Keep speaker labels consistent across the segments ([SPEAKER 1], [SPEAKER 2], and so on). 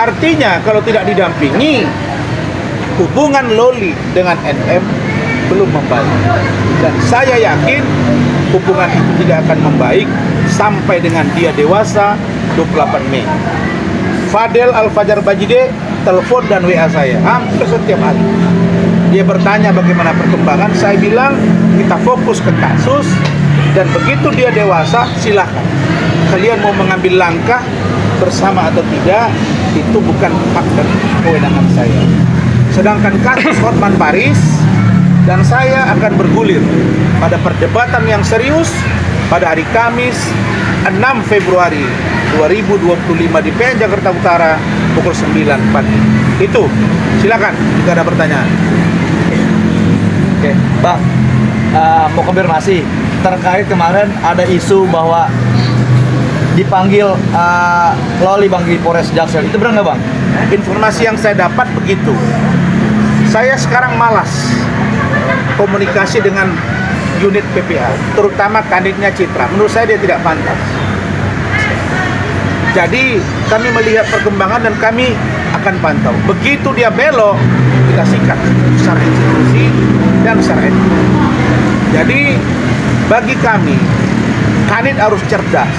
[SPEAKER 1] Artinya kalau tidak didampingi, hubungan Loli dengan NM belum membaik. Dan saya yakin hubungan itu tidak akan membaik sampai dengan dia dewasa 28 Mei. Fadel Al-Fajar Bajide telepon dan WA saya hampir setiap hari. Dia bertanya bagaimana perkembangan. Saya bilang kita fokus ke kasus, dan begitu dia dewasa silahkan. Kalian mau mengambil langkah bersama atau tidak, itu bukan hak dan kewenangan saya. Sedangkan kasus Hotman Paris dan saya akan bergulir pada perdebatan yang serius pada hari Kamis 6 Februari 2025 di PN Jakarta Utara pukul 9 pagi. Itu, silakan jika ada pertanyaan.
[SPEAKER 2] Oke, Bang, mau konfirmasi terkait kemarin ada isu bahwa dipanggil Loli Bang di Polres Jaksel, itu benar nggak Bang?
[SPEAKER 1] Informasi yang saya dapat begitu. Saya sekarang malas komunikasi dengan unit PPA, terutama kanitnya Citra. Menurut saya dia tidak pantas. Jadi kami melihat perkembangan dan kami akan pantau. Begitu dia belok, kita sikat secara institusi dan secara etik. Jadi bagi kami, kanit harus cerdas.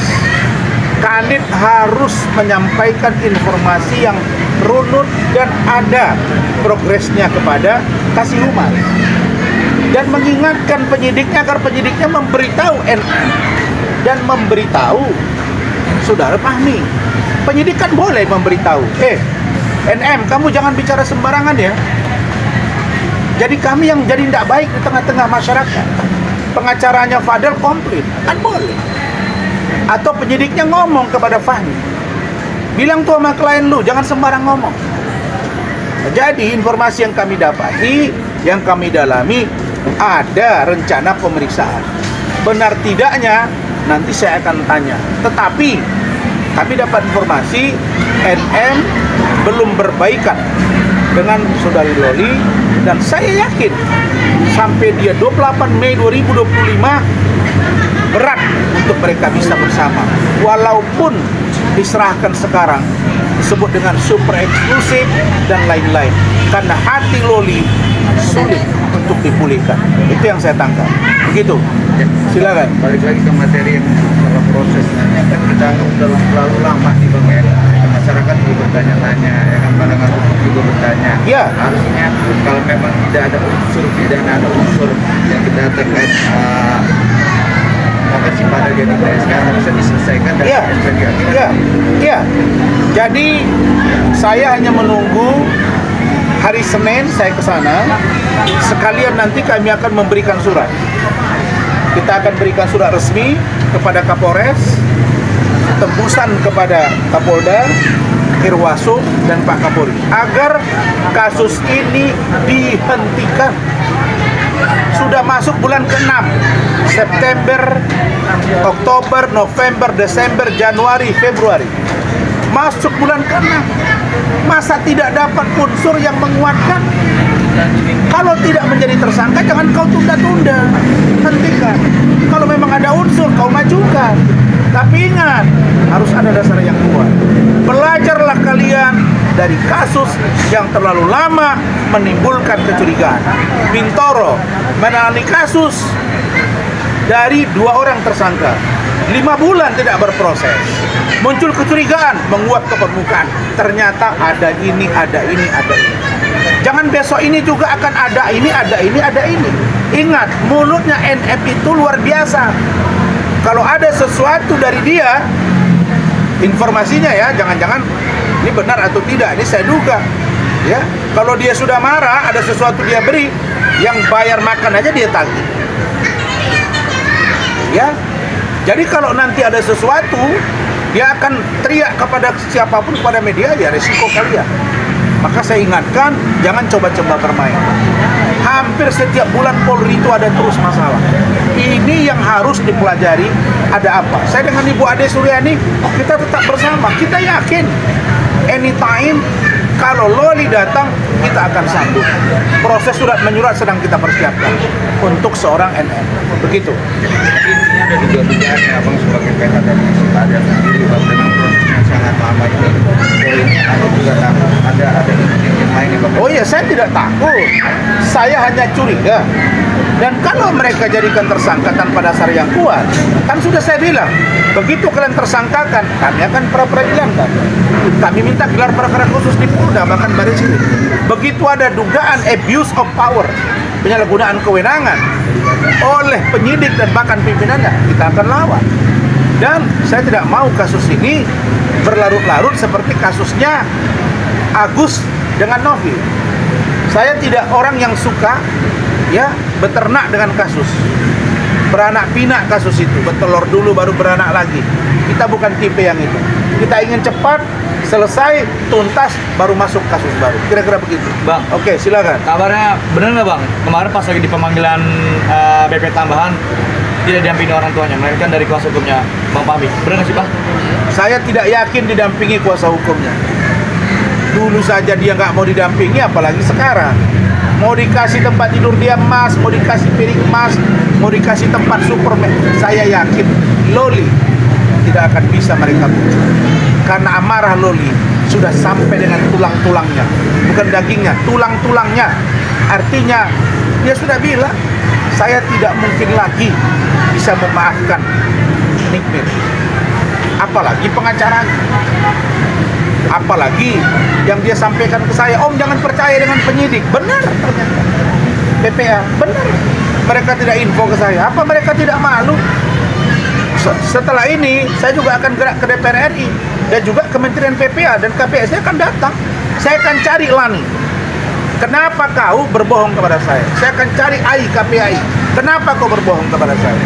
[SPEAKER 1] Kanit harus menyampaikan informasi yang runut dan ada progresnya kepada Kasih Humas, dan mengingatkan penyidiknya agar penyidiknya memberitahu NM dan memberitahu Saudara Fahmi. Penyidik kan boleh memberitahu, NM kamu jangan bicara sembarangan ya. Jadi kami yang jadi tidak baik di tengah-tengah masyarakat. Pengacaranya Fadel komplain, kan boleh. Atau penyidiknya ngomong kepada Fahmi, bilang tuh sama klien lu jangan sembarang ngomong. Jadi informasi yang kami dapati, yang kami dalami, ada rencana pemeriksaan. Benar tidaknya nanti saya akan tanya. Tetapi kami dapat informasi NM belum berbaikan dengan saudari Loli, dan saya yakin sampai dia 28 Mei 2025 berat untuk mereka bisa bersama. Walaupun diserahkan sekarang disebut dengan super eksklusif dan lain-lain, karena hati Loli sulit untuk dipulihkan. Itu yang saya tangkap. Begitu. Silakan.
[SPEAKER 3] Balik lagi ke materi yang masalah proses. Kan kita udah terlalu lama di Bang ya. Masyarakat juga bertanya-tanya, ya kan, pandangan hukum juga bertanya.
[SPEAKER 1] Ya.
[SPEAKER 3] Harusnya kalau memang tidak ada unsur pidana, ada unsur yang kita terkait si pada jadi PSK harusnya diselesaikan dan
[SPEAKER 1] Iya. Jadi saya hanya menunggu hari Senin saya ke sana. Sekalian nanti kami akan memberikan surat. Kita akan berikan surat resmi kepada Kapolres, tembusan kepada Kapolda, Irwasum, dan Pak Kapolri agar kasus ini dihentikan. Sudah masuk bulan ke-6, September, Oktober, November, Desember, Januari, Februari. Masuk bulan ke-6. Masa tidak dapat unsur yang menguatkan? Kalau tidak menjadi tersangka, jangan kau tunda-tunda. Hentikan. Kalau memang ada unsur, kau majukan. Tapi ingat, harus ada dasar yang kuat. Belajarlah kalian dari kasus yang terlalu lama menimbulkan kecurigaan. Bintoro menangani kasus dari 2 orang tersangka, 5 bulan tidak berproses. Muncul kecurigaan, menguap ke permukaan. Ternyata ada ini, ada ini, ada ini. Jangan besok ini juga akan ada ini, ada ini, ada ini. Ingat, mulutnya NF itu luar biasa. Kalau ada sesuatu dari dia, informasinya ya, jangan-jangan ini benar atau tidak, ini saya duga. Ya, kalau dia sudah marah, ada sesuatu dia beri, yang bayar makan aja dia tagih. Ya, jadi kalau nanti ada sesuatu, dia akan teriak kepada siapapun, kepada media, ya resiko kalian. Maka saya ingatkan, jangan coba-coba bermain. Hampir setiap bulan Polri itu ada terus masalah. Ini yang harus dipelajari, ada apa. Saya dengan Ibu Ade Suryani, kita tetap bersama. Kita yakin, anytime, kalau Loli datang, kita akan sambut. Proses surat menyurat sedang kita persiapkan untuk seorang NM. Begitu.
[SPEAKER 3] Ini ada dugaan-dugaan ya Abang sebagai pihak dari si Fadel sendiri, Bang, dengan prosesnya sangat lama ini, poinnya ada juga takut ada yang lain ya Bang.
[SPEAKER 1] Oh iya, saya tidak takut. Saya hanya curiga. Dan kalau mereka jadikan tersangka tanpa dasar yang kuat, kan sudah saya bilang, begitu kalian tersangkakan, kami akan pra-peradilan kan. Kami minta gelar perkara khusus di Polda, bahkan Baris ini. Begitu ada dugaan abuse of power, penyalahgunaan kewenangan oleh penyidik dan bahkan pimpinannya, kita akan lawan. Dan saya tidak mau kasus ini berlarut-larut seperti kasusnya Agus dengan Novi. Saya tidak orang yang suka ya beternak dengan kasus, beranak pinak kasus itu, bertelur dulu baru beranak lagi. Kita bukan tipe yang itu. Kita ingin cepat selesai, tuntas, baru masuk kasus baru. Kira-kira begitu.
[SPEAKER 2] Bang,
[SPEAKER 1] Oke, silakan.
[SPEAKER 2] kabarnya bener nggak Bang? Kemarin pas lagi di pemanggilan BP tambahan tidak didampingi orang tuanya, melainkan dari kuasa hukumnya Bang Fahmi. Bener nggak sih Bang?
[SPEAKER 1] Saya tidak yakin didampingi kuasa hukumnya. Dulu saja dia nggak mau didampingi, apalagi sekarang. Mau dikasih tempat tidur dia emas, mau dikasih piring emas, mau dikasih tempat Superman. Saya yakin Loli tidak akan bisa mereka bujuk. Karena amarah Loli sudah sampai dengan tulang-tulangnya. Bukan dagingnya, tulang-tulangnya. Artinya dia sudah bilang, saya tidak mungkin lagi bisa memaafkan Nick Mir. Apalagi pengacaranya. Apalagi yang dia sampaikan ke saya, Om jangan percaya dengan penyidik. Benar ternyata. PPA, benar. Mereka tidak info ke saya. Apa mereka tidak malu? Setelah ini, saya juga akan gerak ke DPR RI dan juga Kementerian PPA dan KPS. Saya akan datang. Saya akan cari Lani. Kenapa kau berbohong kepada saya? Saya akan cari AI, KPI. Kenapa kau berbohong kepada saya?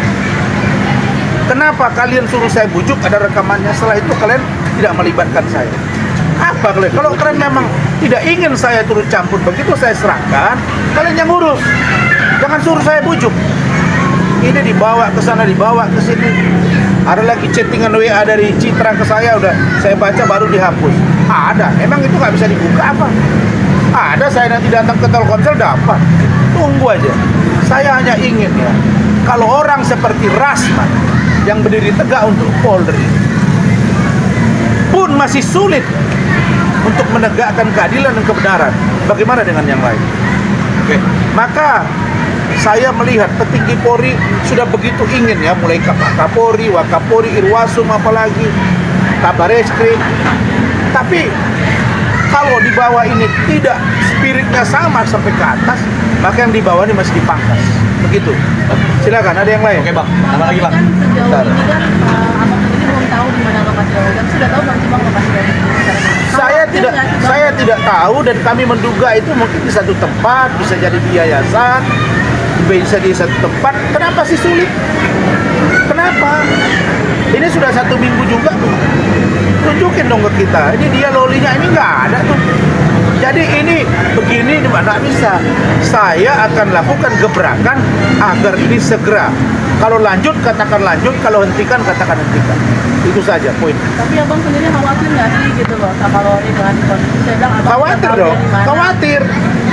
[SPEAKER 1] Kenapa kalian suruh saya bujuk, ada rekamannya, setelah itu kalian tidak melibatkan saya? Apa kalian? Kalau kalian memang tidak ingin saya turut campur, begitu saya serahkan, kalian yang ngurus. Jangan suruh saya bujuk. Ini dibawa ke sana, dibawa ke sini. Ada lagi chattingan WA dari Citra ke saya, udah saya baca baru dihapus. Ada, emang itu nggak bisa dibuka apa? Ada, saya nanti datang ke Telkomsel dapat. Tunggu aja. Saya hanya ingin ya, kalau orang seperti Rasman yang berdiri tegak untuk Polri pun masih sulit untuk menegakkan keadilan dan kebenaran, bagaimana dengan yang lain? Oke. Maka saya melihat petinggi Polri sudah begitu ingin ya, mulai Kapolri, Wakapolri, Irwasum, apalagi Kabar Eskrim. Tapi kalau di bawah ini tidak spiritnya sama sampai ke atas, maka yang di bawah ini masih dipangkas. Begitu. Silakan, ada yang lain.
[SPEAKER 2] Oke Bang, apa lagi Bang?
[SPEAKER 4] Kan sejauh ini kan abang sendiri belum tahu di mana lokasi Logan. Sudah tahu belum sih Bang lokasi dari
[SPEAKER 1] Saya tidak tahu, dan kami menduga itu mungkin di satu tempat, bisa jadi di yayasan, bisa di satu tempat. Kenapa sih sulit? Kenapa? Ini sudah 1 minggu juga tuh. Tunjukin dong ke kita. Ini dia Lolinya, ini nggak ada tuh. Jadi ini begini nggak bisa. Saya akan lakukan gebrakan agar ini segera. Kalau lanjut katakan lanjut, kalau hentikan katakan hentikan. Itu saja poin.
[SPEAKER 4] Tapi abang sendiri khawatir nggak sih gitu loh sama Loli dengan kondisi? Saya bilang abang
[SPEAKER 1] Khawatir
[SPEAKER 4] nggak tahu
[SPEAKER 1] dong,
[SPEAKER 4] dia di mana.
[SPEAKER 1] khawatir.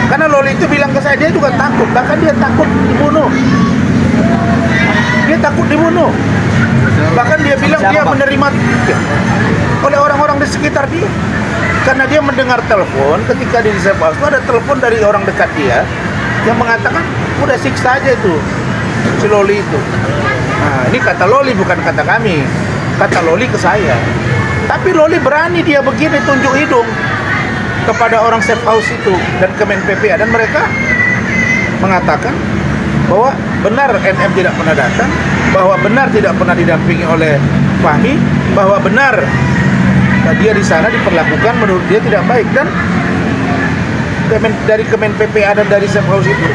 [SPEAKER 1] Karena Loli itu bilang ke saya, dia juga takut. Bahkan dia takut dibunuh. Dia takut dibunuh. Bahkan dia bilang
[SPEAKER 2] Siapa,
[SPEAKER 1] dia
[SPEAKER 2] Bang?
[SPEAKER 1] menerima oleh orang-orang di sekitar dia. Karena dia mendengar telepon ketika di Desa Paus itu, ada telepon dari orang dekat dia yang mengatakan udah siksa aja itu si Loli itu. Nah, ini kata Loli, bukan kata kami. Kata Loli ke saya. Tapi Loli berani dia begini tunjuk hidung kepada orang safe house itu dan Kemen PPA, dan mereka mengatakan bahwa benar NM tidak pernah datang, bahwa benar tidak pernah didampingi oleh Fahmi, bahwa benar dia di sana diperlakukan menurut dia tidak baik, dan dari Kemen PPA dan dari safe house itu